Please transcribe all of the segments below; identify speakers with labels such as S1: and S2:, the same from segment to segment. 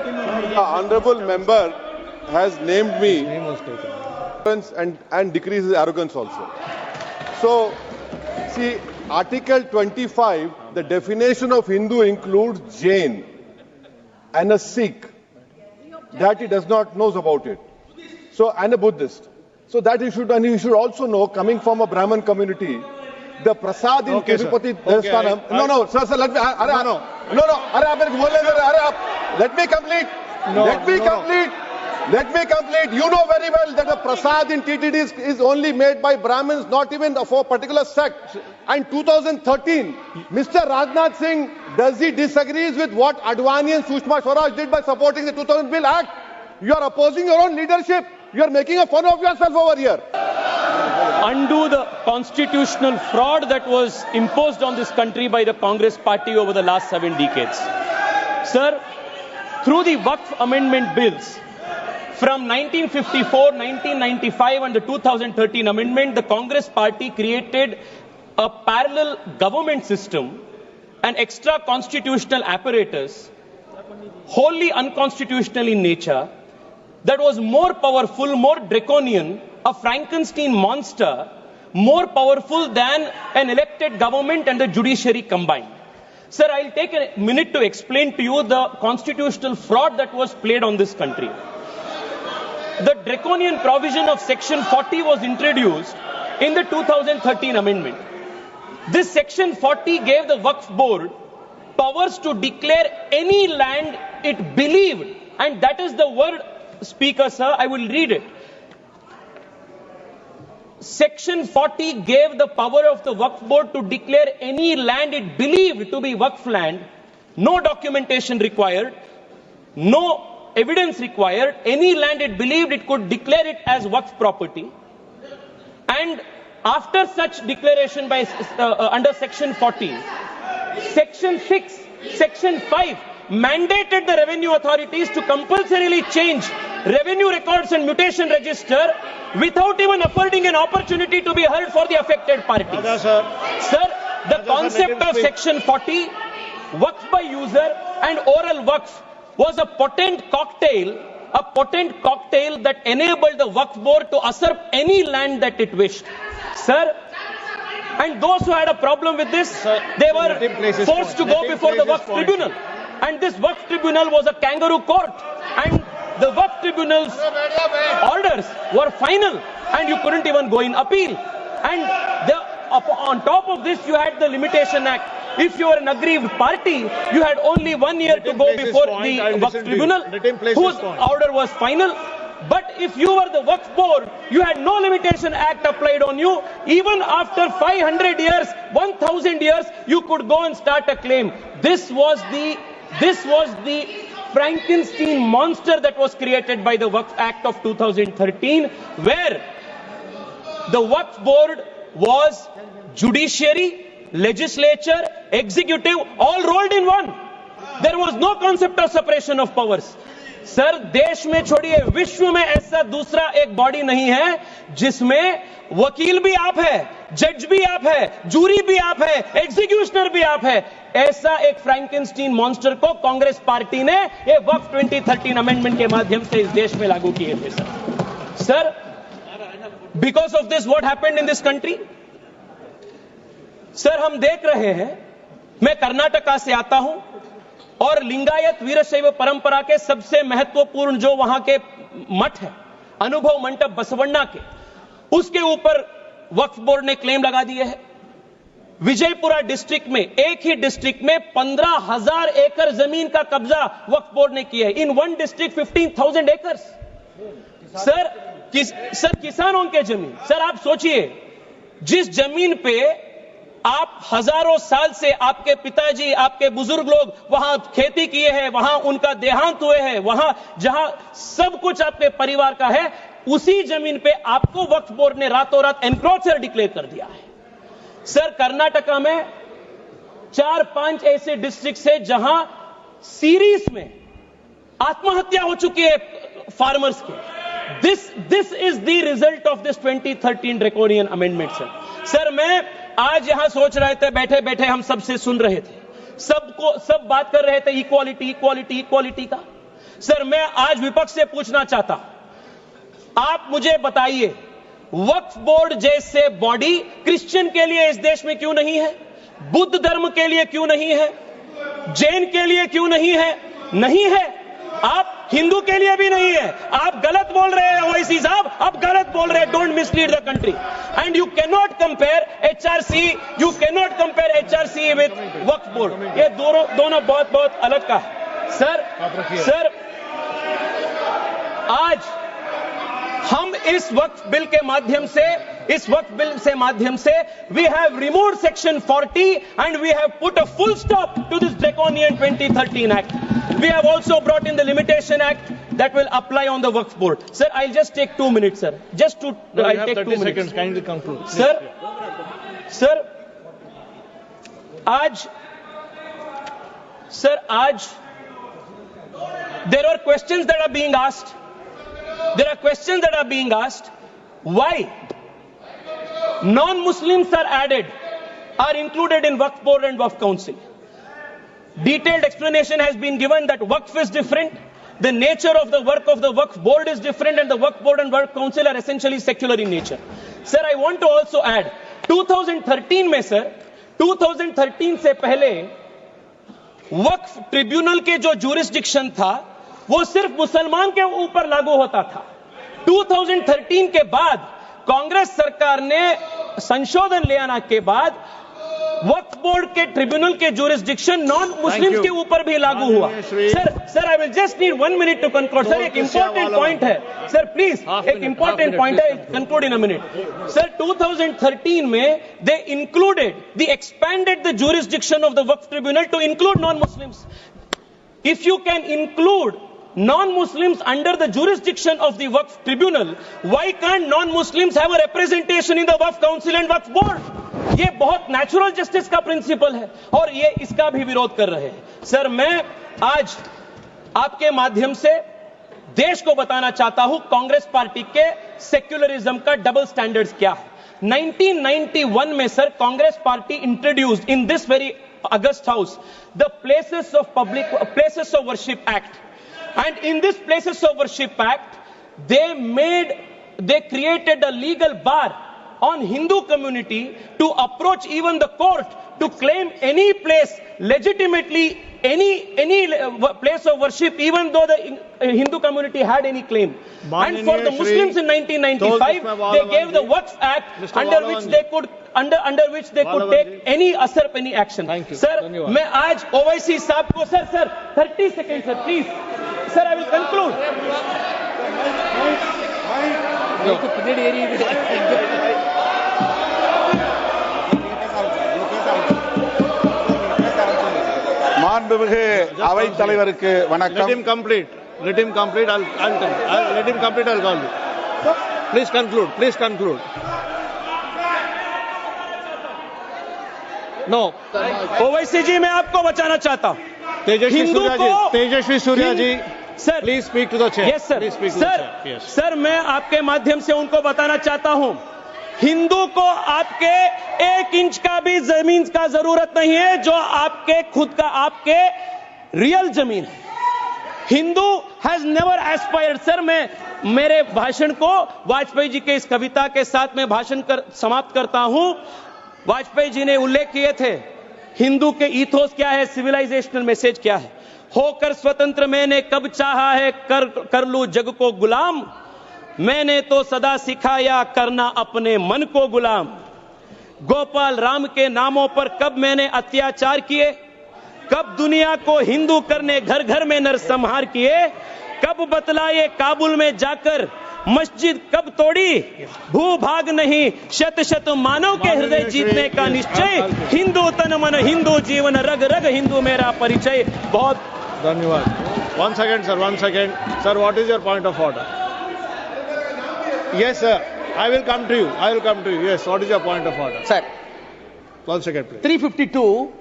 S1: The honorable member has named me and decreases arrogance also. So, see, Article 25, the definition of Hindu includes Jain and a Sikh. That he does not know about it. So, and a Buddhist. So that he should, and he should also know, coming from a Brahmin community, the prasad in Tirupati Devasthanam. No, sir, let me. Let me complete. Let me complete. You know very well that the prasad in TTD is only made by Brahmins, not even for a particular sect. And 2013, Mr. Rajnath Singh, does he disagrees with what Advani and Sushma Swaraj did by supporting the 2000 bill act? You are opposing your own leadership. You are making a fun of yourself over here.
S2: Undo the constitutional fraud that was imposed on this country by the Congress party over the last 7 decades. Sir, through the Waqf amendment bills, from 1954, 1995 and the 2013 amendment, the Congress party created a parallel government system, an extra constitutional apparatus, wholly unconstitutional in nature, that was more powerful, more draconian, a Frankenstein monster, more powerful than an elected government and the judiciary combined. Sir, I'll take a minute to explain to you the constitutional fraud that was played on this country. The draconian provision of Section 40 was introduced in the 2013 amendment. This Section 40 gave the Waqf Board powers to declare any land it believed, and that is the word, Speaker, sir, I will read it. Section 40 gave the power of the Waqf Board to declare any land it believed to be Waqf land, no documentation required, no evidence required, any land it believed it could declare it as Waqf property. And after such declaration by under Section 40, Section 6, Section 5 mandated the revenue authorities to compulsorily change revenue records and mutation register without even affording an opportunity to be heard for the affected parties. Sir, the concept of Section 40, Waqf by user and oral Waqf, was a potent cocktail that enabled the Waqf Board to usurp any land that it wished. Sir, and those who had a problem with this, they were forced to go before the Waqf Tribunal. And this Waqf Tribunal was a kangaroo court. And the Waqf Tribunal's orders were final. And you couldn't even go in appeal. And on top of this, you had the Limitation Act. If you were an aggrieved party, you had only 1 year to go before the Waqf Tribunal, whose order was final. But if you were the Waqf Board, you had no Limitation Act applied on you. Even after 500 years, 1000 years, you could go and start a claim. This was the Frankenstein monster that was created by the Waqf Act of 2013, where the Waqf Board was judiciary, legislature, executive, all rolled in one. There was no concept of separation of powers. Sir, देश में छोड़िए, विश्व में ऐसा दूसरा एक body नहीं है जिसमें वकील भी आप है, जज भी आप है, जूरी भी आप है, एग्जीक्यूशनर भी आप है. ऐसा एक फ्रैंकेनस्टीन मॉन्स्टर को कांग्रेस पार्टी ने ये वक्फ 2013 अमेंडमेंट के माध्यम से इस देश में लागू किए थे. Sir, because of this what happened in this country? Sir, हम देख रहे हैं, मैं कर्नाटका से आता हूं और लिंगायत वीरशैव परंपरा के सबसे महत्वपूर्ण जो वहां के मठ है, अनुभव मंडप बसवण्णा के, उसके ऊपर वक्फ बोर्ड ने क्लेम लगा दिए हैं. विजयपुरा डिस्ट्रिक्ट में, एक ही डिस्ट्रिक्ट में 15,000 एकड़ जमीन का कब्जा वक्फ बोर्ड ने किया है. इन वन डिस्ट्रिक्ट 15,000 एकड़. सर, किसानों के जमीन. सर, आप सोचिए, जिस जमीन पे आप हजारों साल से आपके पिताजी, आपके बुजुर्ग लोग वहां खेती किए हैं, वहां उनका देहांत हुए हैं, वहां जहां सब कुछ आपके परिवार का है, उसी जमीन पे आपको वक्फ बोर्ड ने रातों रात एनक्रोचर डिक्लेयर कर दिया है. सर, कर्नाटका में 4-5 ऐसे डिस्ट्रिक्ट है जहां सीरीज में आत्महत्या हो चुकी है फार्मर्स के. This is the result of this 2013 draconian amendment. Sir, मैं आज यहां सोच रहे थे, बैठे बैठे हम सबसे सुन रहे थे, सब बात कर रहे थे इक्वालिटी इक्वालिटी इक्वालिटी का. सर मैं आज विपक्ष से पूछना चाहता, आप मुझे बताइए, वक्फ बोर्ड जैसे बॉडी क्रिश्चियन के लिए इस देश में क्यों नहीं है? बुद्ध धर्म के लिए क्यों नहीं है? जैन के लिए क्यों नहीं है? नहीं है। आप हिंदू के लिए भी नहीं है। आप गलत बोल रहे हैं ओवैसी साहब, आप गलत बोल रहे हैं। Don't mislead the country and you can not compare HRC with Waqf board. ये दोनों बहुत बहुत अलग का है। सर आज हम इस वक्फ बिल के माध्यम से we have removed section 40 and we have put a full stop to this draconian 2013 act. We have also brought in the limitation act that will apply on the waqf board. Sir, I'll just take 2 minutes, sir. I'll take 2 minutes.
S3: Seconds. Kindly conclude.
S2: Sir, आज there are questions that are being asked. Why non-Muslims are included in Waqf Board and Waqf Council. Detailed explanation has been given that Waqf is different, the nature of the work of the Waqf Board is different, and the Waqf Board and Waqf Council are essentially secular in nature. Sir, I want to also add, 2013 में sir, 2013 से पहले वक्फ tribunal के जो jurisdiction था वो सिर्फ मुसलमान के ऊपर लागू होता था। 2013 के बाद कांग्रेस सरकार ने संशोधन ले आने के बाद वक्फ बोर्ड के ट्रिब्यूनल के जुरिस्डिक्शन नॉन मुस्लिम्स के ऊपर भी लागू हुआ। Sir I will just need 1 minute to conclude. Sir एक इंपॉर्टेंट पॉइंट है सर, प्लीज एक इंपॉर्टेंट पॉइंट है, conclude in a minute. Sir 2013 में they included expanded the jurisdiction of the Waqf Tribunal to include non-Muslims. If you can include non-Muslims under the jurisdiction of the Waqf Tribunal, why can't non-Muslims have a representation in the Waqf Council and Waqf Board? ये बहुत natural justice का principal है और ये इसका भी विरोध कर रहे हैं। सर मैं आज आपके माध्यम से देश को बताना चाहता हूं कांग्रेस पार्टी के सेक्युलरिज्म का डबल स्टैंडर्ड्स क्या है। 1991 में sir Congress party introduced in this very August house the places of worship act, and in this places of worship act they created a legal bar on Hindu community to approach even the court to claim any place legitimately, any place of worship, even though the Hindu community had any claim. And for the Muslims in 1995 they gave the Waqf Act under which they could take any usurp any action. Sir मैं आज ओवैसी साहब को sir 30 seconds sir please sir I will conclude.
S4: மாண்புமிகு அவைத் தலைவருக்கு வணக்கம்.
S3: Let him complete. I'll let him complete. I'll call you. Please conclude. No.
S2: Owaisi जी मैं आपको बचाना चाहता हूं।
S3: Tejasvi Surya ji
S2: sir
S3: please speak to the chair.
S2: Yes sir sir मैं आपके माध्यम से उनको बताना चाहता हूं, हिंदू को आपके 1 इंच का भी जमीन का जरूरत नहीं है जो आपके खुद का आपके रियल जमीन है। Hindu has never aspired. Sir मैं मेरे भाषण को वाजपेयी जी के इस कविता के साथ में समाप्त करता हूं। वाजपेयी जी ने उल्लेख किए थे हिंदू के ईथोस क्या है, सिविलाइजेशनल मैसेज क्या है। होकर स्वतंत्र मैंने कब चाहा है कर लूं जग को गुलाम, मैंने तो सदा सिखाया करना अपने मन को गुलाम। गोपाल राम के नामों पर कब मैंने अत्याचार किए, कब दुनिया को हिंदू करने घर घर में नरसंहार किए, कब बतलाए काबुल में जाकर मस्जिद कब तोड़ी, भूभाग नहीं शत शत मानव के हृदय जीतने का निश्चय, हिंदू तन मन हिंदू जीवन रग रग हिंदू मेरा परिचय। बहुत
S3: धन्यवाद। One second sir, what is your point of order? Yes sir, I will come to you. Yes, what is your point of order?
S5: Sir,
S3: 1 second please.
S5: 352,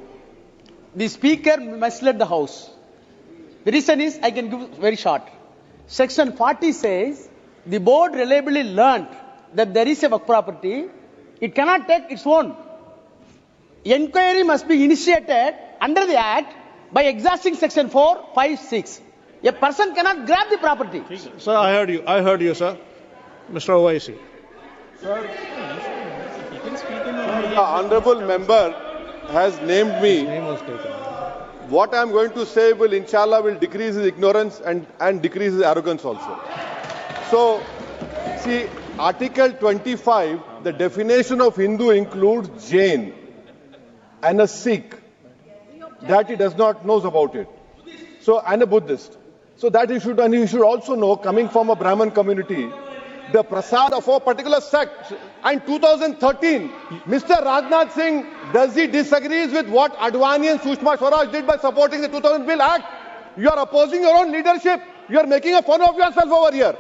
S5: the speaker misled the house. The reason is, I can give very short. Section 40 says the board reliably learnt that there is a work property, it cannot take its own. Enquiry must be initiated under the act by exhausting section 4, 5, 6. A person cannot grab the property.
S3: Sir, I heard you. I heard you, sir. Mr. Owaisi.
S1: The honorable member has named me.
S3: Name was taken.
S1: What I am going to say will, inshallah, will decrease his ignorance and decrease his arrogance also. So, see, Article 25, the definition of Hindu includes Jain and a Sikh, that he does not know about it. So, and a Buddhist. So that he should, and he should also know, coming from a Brahmin community, the prasad of a particular sect. And 2013, Mr. Rajnath Singh, does he disagrees with what Advani and Sushma Swaraj did by supporting the 2000 Bill Act? You are opposing your own leadership. You are making a fun of yourself over here.